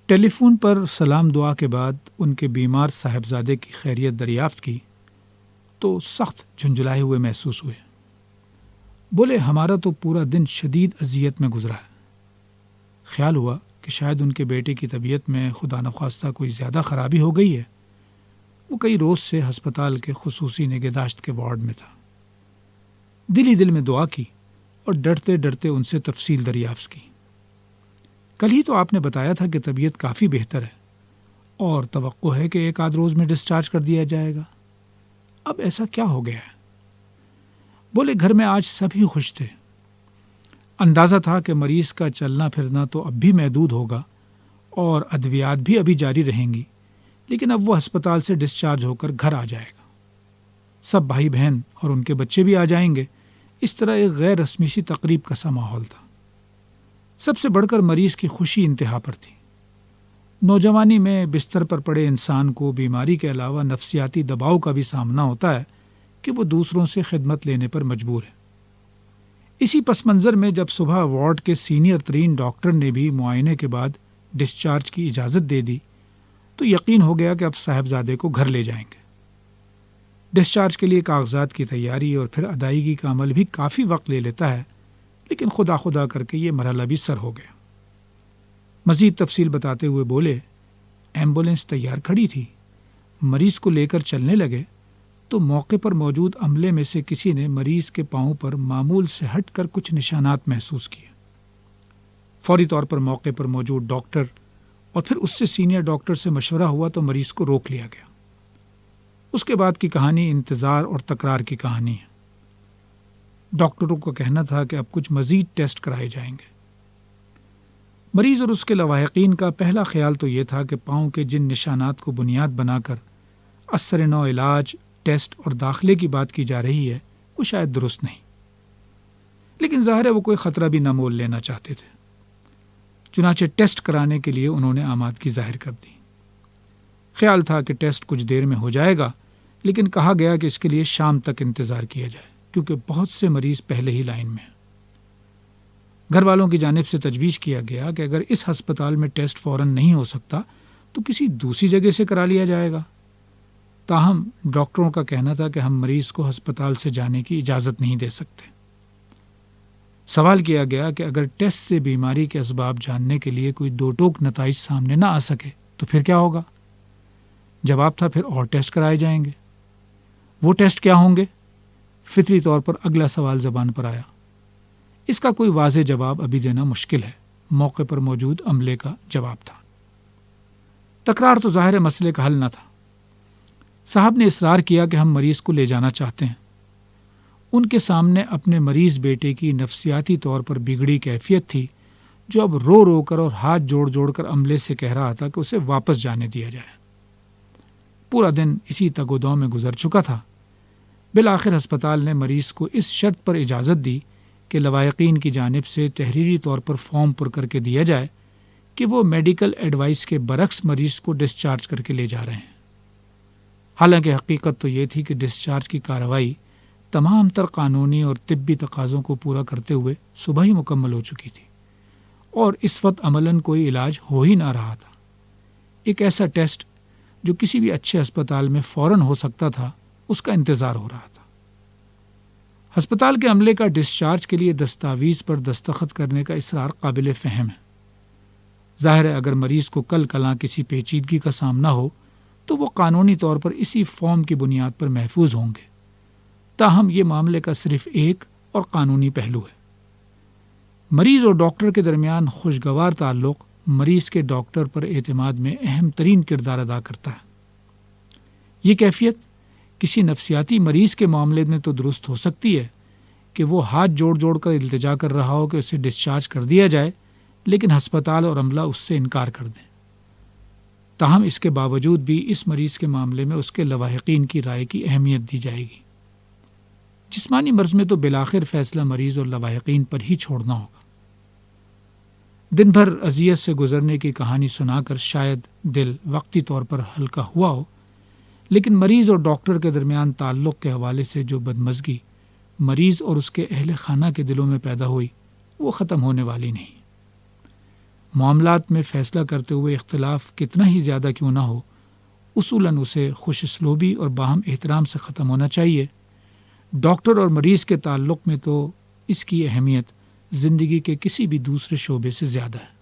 ٹیلی phone پر سلام دعا کے بعد ان کے بیمار صاحبزادے کی خیریت دریافت کی تو سخت جھنجھلائے ہوئے محسوس ہوئے۔ بولے ہمارا تو پورا دن شدید اذیت میں گزرا ہے۔ خیال ہوا کہ شاید ان کے بیٹے کی طبیعت میں خدا نخواستہ کوئی زیادہ خرابی ہو گئی ہے۔ وہ کئی روز سے ہسپتال کے خصوصی نگہداشت کے وارڈ میں تھا۔ دل ہی دل میں دعا کی اور ڈرتے ڈرتے ان سے تفصیل دریافت کی۔ کل ہی تو آپ نے بتایا تھا کہ طبیعت کافی بہتر ہے اور توقع ہے کہ 1 آدھ روز میں ڈسچارج کر دیا جائے گا۔ اب ایسا کیا ہو گیا ہے؟ بولے گھر میں آج سبھی خوش تھے۔ اندازہ تھا کہ مریض کا چلنا پھرنا تو اب بھی محدود ہوگا اور ادویات بھی ابھی جاری رہیں گی، لیکن اب وہ ہسپتال سے ڈسچارج ہو کر گھر آ جائے گا۔ سب بھائی بہن اور ان کے بچے بھی آ جائیں گے۔ اس طرح ایک غیر رسمی سی تقریب کا سا ماحول تھا۔ سب سے بڑھ کر مریض کی خوشی انتہا پر تھی۔ نوجوانی میں بستر پر پڑے انسان کو بیماری کے علاوہ نفسیاتی دباؤ کا بھی سامنا ہوتا ہے کہ وہ دوسروں سے خدمت لینے پر مجبور ہے۔ اسی پس منظر میں جب صبح وارڈ کے سینئر ترین ڈاکٹر نے بھی معائنے کے بعد ڈسچارج کی اجازت دے دی تو یقین ہو گیا کہ اب صاحبزادے کو گھر لے جائیں گے۔ ڈسچارج کے لیے کاغذات کی تیاری اور پھر ادائیگی کا عمل بھی کافی وقت لے لیتا ہے، لیکن خدا خدا کر کے یہ مرحلہ بھی سر ہو گیا۔ مزید تفصیل بتاتے ہوئے بولے ایمبولینس تیار کھڑی تھی، مریض کو لے کر چلنے لگے تو موقع پر موجود عملے میں سے کسی نے مریض کے پاؤں پر معمول سے ہٹ کر کچھ نشانات محسوس کیے۔ فوری طور پر موقع پر موجود ڈاکٹر اور پھر اس سے سینئر ڈاکٹر سے مشورہ ہوا تو مریض کو روک لیا گیا۔ اس کے بعد کی کہانی انتظار اور تکرار کی کہانی ہے۔ ڈاکٹروں کا کہنا تھا کہ اب کچھ مزید ٹیسٹ کرائے جائیں گے۔ مریض اور اس کے لواحقین کا پہلا خیال تو یہ تھا کہ پاؤں کے جن نشانات کو بنیاد بنا کر اثر نو علاج، ٹیسٹ اور داخلے کی بات کی جا رہی ہے وہ شاید درست نہیں، لیکن ظاہر ہے وہ کوئی خطرہ بھی نہ مول لینا چاہتے تھے۔ چنانچہ ٹیسٹ کرانے کے لیے انہوں نے آمادگی ظاہر کر دی۔ خیال تھا کہ ٹیسٹ کچھ دیر میں ہو جائے گا، لیکن کہا گیا کہ اس کے لیے شام تک انتظار کیا جائے کیونکہ بہت سے مریض پہلے ہی لائن میں ہیں۔ گھر والوں کی جانب سے تجویز کیا گیا کہ اگر اس ہسپتال میں ٹیسٹ فوراً نہیں ہو سکتا تو کسی دوسری جگہ سے کرا لیا جائے گا۔ تاہم ڈاکٹروں کا کہنا تھا کہ ہم مریض کو ہسپتال سے جانے کی اجازت نہیں دے سکتے۔ سوال کیا گیا کہ اگر ٹیسٹ سے بیماری کے اسباب جاننے کے لیے کوئی دو ٹوک نتائج سامنے نہ آ سکے تو پھر کیا ہوگا؟ جواب تھا پھر اور ٹیسٹ کرائے جائیں گے۔ وہ ٹیسٹ کیا ہوں گے؟ فطری طور پر اگلا سوال زبان پر آیا۔ اس کا کوئی واضح جواب ابھی دینا مشکل ہے، موقع پر موجود عملے کا جواب تھا۔ تکرار تو ظاہر مسئلے کا حل نہ تھا۔ صاحب نے اصرار کیا کہ ہم مریض کو لے جانا چاہتے ہیں۔ ان کے سامنے اپنے مریض بیٹے کی نفسیاتی طور پر بگڑی کیفیت تھی جو اب رو رو کر اور ہاتھ جوڑ جوڑ کر عملے سے کہہ رہا تھا کہ اسے واپس جانے دیا جائے۔ پورا دن اسی تگ و دو میں گزر چکا تھا۔ بالآخر ہسپتال نے مریض کو اس شرط پر اجازت دی کہ لواحقین کی جانب سے تحریری طور پر فارم پر کر کے دیا جائے کہ وہ میڈیکل ایڈوائس کے برعکس مریض کو ڈسچارج کر کے لے جا رہے ہیں۔ حالانکہ حقیقت تو یہ تھی کہ ڈسچارج کی کارروائی تمام تر قانونی اور طبی تقاضوں کو پورا کرتے ہوئے صبح ہی مکمل ہو چکی تھی اور اس وقت عملاً کوئی علاج ہو ہی نہ رہا تھا۔ ایک ایسا ٹیسٹ جو کسی بھی اچھے ہسپتال میں فوراً ہو سکتا تھا، اس کا انتظار ہو رہا تھا۔ ہسپتال کے عملے کا ڈسچارج کے لیے دستاویز پر دستخط کرنے کا اصرار قابل فہم ہے۔ ظاہر ہے اگر مریض کو کل کلاں کسی پیچیدگی کا سامنا ہو تو وہ قانونی طور پر اسی فارم کی بنیاد پر محفوظ ہوں گے۔ تاہم یہ معاملے کا صرف ایک اور قانونی پہلو ہے۔ مریض اور ڈاکٹر کے درمیان خوشگوار تعلق مریض کے ڈاکٹر پر اعتماد میں اہم ترین کردار ادا کرتا ہے۔ یہ کیفیت کسی نفسیاتی مریض کے معاملے میں تو درست ہو سکتی ہے کہ وہ ہاتھ جوڑ جوڑ کر التجا کر رہا ہو کہ اسے ڈسچارج کر دیا جائے، لیکن ہسپتال اور عملہ اس سے انکار کر دیں۔ تاہم اس کے باوجود بھی اس مریض کے معاملے میں اس کے لواحقین کی رائے کی اہمیت دی جائے گی۔ جسمانی مرض میں تو بالآخر فیصلہ مریض اور لواحقین پر ہی چھوڑنا ہوگا۔ دن بھر اذیت سے گزرنے کی کہانی سنا کر شاید دل وقتی طور پر ہلکا ہوا ہو، لیکن مریض اور ڈاکٹر کے درمیان تعلق کے حوالے سے جو بدمزگی مریض اور اس کے اہل خانہ کے دلوں میں پیدا ہوئی وہ ختم ہونے والی نہیں۔ معاملات میں فیصلہ کرتے ہوئے اختلاف کتنا ہی زیادہ کیوں نہ ہو، اصولاً اسے خوش اسلوبی اور باہم احترام سے ختم ہونا چاہیے۔ ڈاکٹر اور مریض کے تعلق میں تو اس کی اہمیت زندگی کے کسی بھی دوسرے شعبے سے زیادہ ہے۔